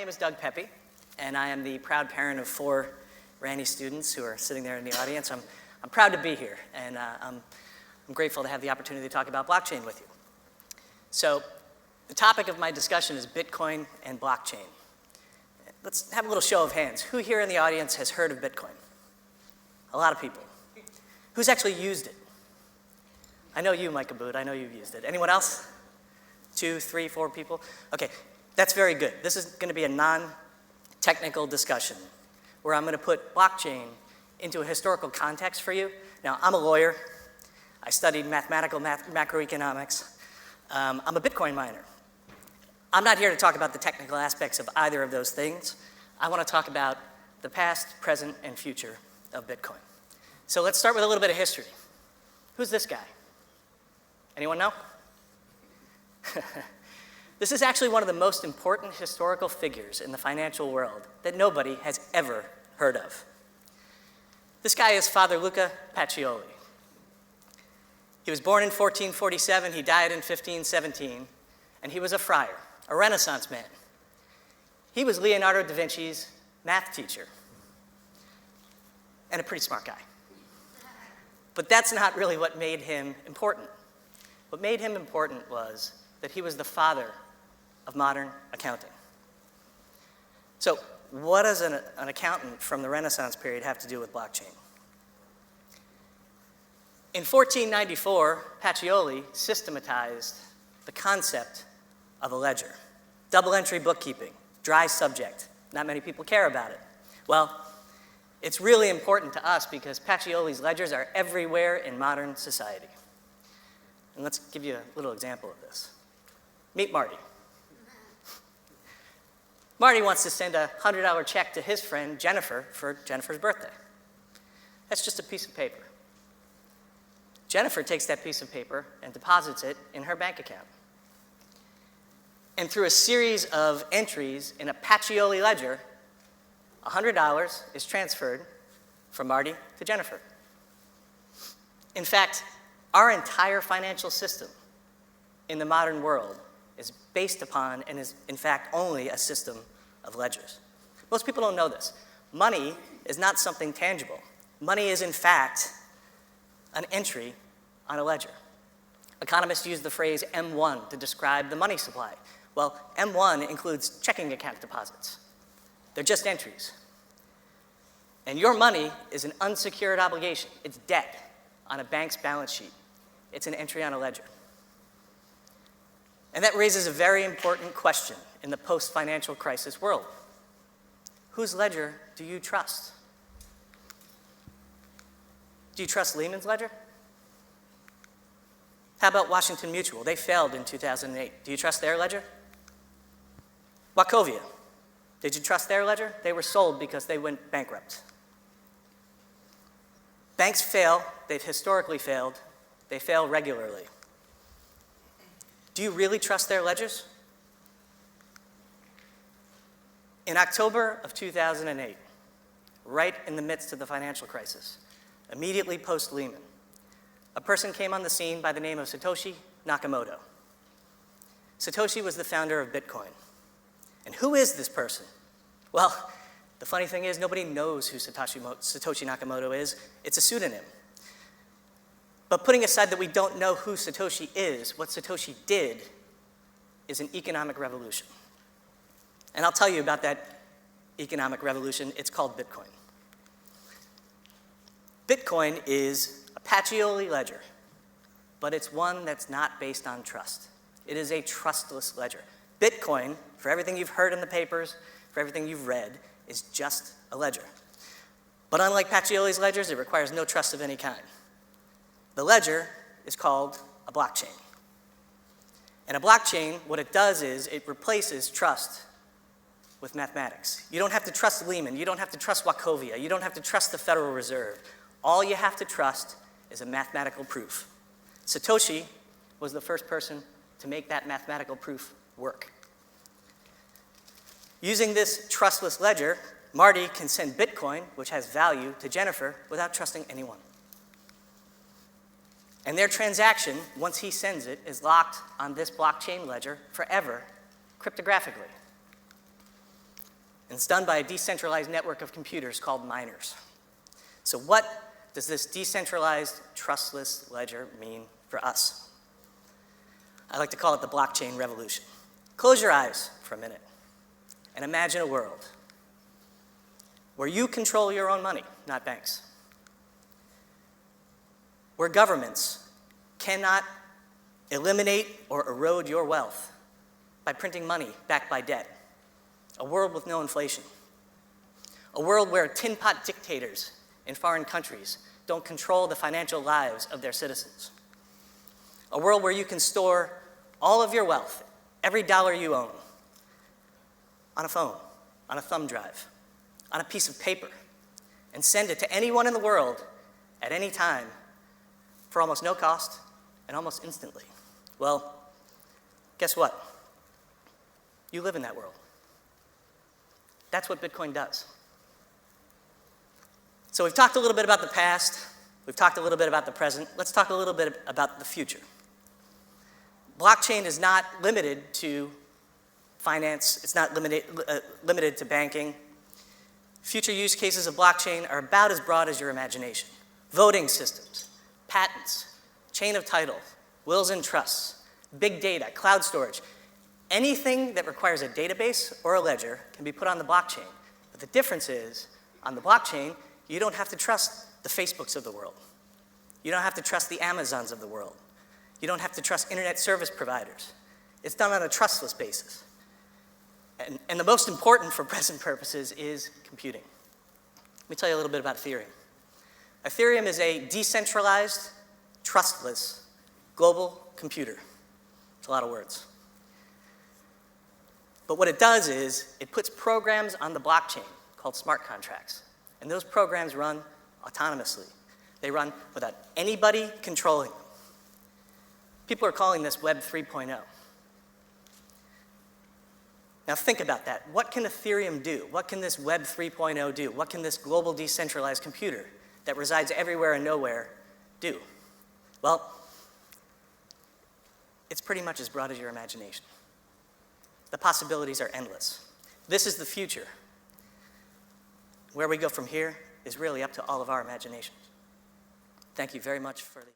name is Doug Pepe, and I am the proud parent of 4 Randy students who are sitting there in the audience. I'm proud to be here, and I'm grateful to have the opportunity to talk about blockchain with you. So the topic of my discussion is Bitcoin and blockchain. Let's have a little show of hands. Who here in the audience has heard of Bitcoin? A lot of people. Who's actually used it? I know you, Mike Abood. I know you've used it. Anyone else? 2, 3, 4 people? Okay, that's very good. This is going to be a non-technical discussion where I'm going to put blockchain into a historical context for you. Now, I'm a lawyer. I studied mathematical macroeconomics. I'm a Bitcoin miner. I'm not here to talk about the technical aspects of either of those things. I want to talk about the past, present, and future of Bitcoin. So let's start with a little bit of history. Who's this guy? Anyone know? This is actually one of the most important historical figures in the financial world that nobody has ever heard of. This guy is Father Luca Pacioli. He was born in 1447, he died in 1517, and he was a friar, a Renaissance man. He was Leonardo da Vinci's math teacher, and a pretty smart guy. But that's not really what made him important. What made him important was that he was the father of modern accounting. So what does an accountant from the Renaissance period have to do with blockchain? In 1494, Pacioli systematized the concept of a ledger. Double-entry bookkeeping, dry subject. Not many people care about it. Well, it's really important to us because Pacioli's ledgers are everywhere in modern society. And let's give you a little example of this. Meet Marty. Marty wants to send a $100 check to his friend Jennifer for Jennifer's birthday. That's just a piece of paper. Jennifer takes that piece of paper and deposits it in her bank account. And through a series of entries in a Pacioli ledger, $100 is transferred from Marty to Jennifer. In fact, our entire financial system in the modern world is based upon and is, in fact, only a system of ledgers. Most people don't know this. Money is not something tangible. Money is, in fact, an entry on a ledger. Economists use the phrase M1 to describe the money supply. Well, M1 includes checking account deposits. They're just entries. And your money is an unsecured obligation. It's debt on a bank's balance sheet. It's an entry on a ledger. And that raises a very important question in the post-financial crisis world. Whose ledger do you trust? Do you trust Lehman's ledger? How about Washington Mutual? They failed in 2008. Do you trust their ledger? Wachovia. Did you trust their ledger? They were sold because they went bankrupt. Banks fail. They've historically failed. They fail regularly. Do you really trust their ledgers? In October of 2008, right in the midst of the financial crisis, immediately post-Lehman, a person came on the scene by the name of Satoshi Nakamoto. Satoshi was the founder of Bitcoin. And who is this person? Well, the funny thing is nobody knows who Satoshi Nakamoto is. It's a pseudonym. But putting aside that we don't know who Satoshi is, what Satoshi did is an economic revolution. And I'll tell you about that economic revolution. It's called Bitcoin. Bitcoin is a Pacioli ledger, but it's one that's not based on trust. It is a trustless ledger. Bitcoin, for everything you've heard in the papers, for everything you've read, is just a ledger. But unlike Pacioli's ledgers, it requires no trust of any kind. The ledger is called a blockchain. And a blockchain, what it does is it replaces trust with mathematics. You don't have to trust Lehman. You don't have to trust Wachovia. You don't have to trust the Federal Reserve. All you have to trust is a mathematical proof. Satoshi was the first person to make that mathematical proof work. Using this trustless ledger, Marty can send Bitcoin, which has value, to Jennifer without trusting anyone. And their transaction, once he sends it, is locked on this blockchain ledger forever, cryptographically. it's done by a decentralized network of computers called miners. So what does this decentralized, trustless ledger mean for us? I like to call it the blockchain revolution. Close your eyes for a minute and imagine a world where you control your own money, not banks. Where governments cannot eliminate or erode your wealth by printing money backed by debt. A world with no inflation. A world where tin pot dictators in foreign countries don't control the financial lives of their citizens. A world where you can store all of your wealth, every dollar you own, on a phone, on a thumb drive, on a piece of paper, and send it to anyone in the world at any time for almost no cost and almost instantly. Well, guess what? You live in that world. That's what Bitcoin does. So we've talked a little bit about the past. We've talked a little bit about the present. Let's talk a little bit about the future. Blockchain is not limited to finance. It's not limited to banking. Future use cases of blockchain are about as broad as your imagination. Voting systems, patents, chain of title, wills and trusts, big data, cloud storage. Anything that requires a database or a ledger can be put on the blockchain. But the difference is, on the blockchain, you don't have to trust the Facebooks of the world. You don't have to trust the Amazons of the world. You don't have to trust internet service providers. It's done on a trustless basis. And the most important for present purposes is computing. Let me tell you a little bit about Ethereum. Ethereum is a decentralized, trustless, global computer. It's a lot of words. But what it does is it puts programs on the blockchain called smart contracts. And those programs run autonomously. They run without anybody controlling them. People are calling this Web 3.0. Now think about that. What can Ethereum do? What can this Web 3.0 do? What can this global decentralized computer that resides everywhere and nowhere do? Well, it's pretty much as broad as your imagination. The possibilities are endless. This is the future. Where we go from here is really up to all of our imaginations. Thank you very much for the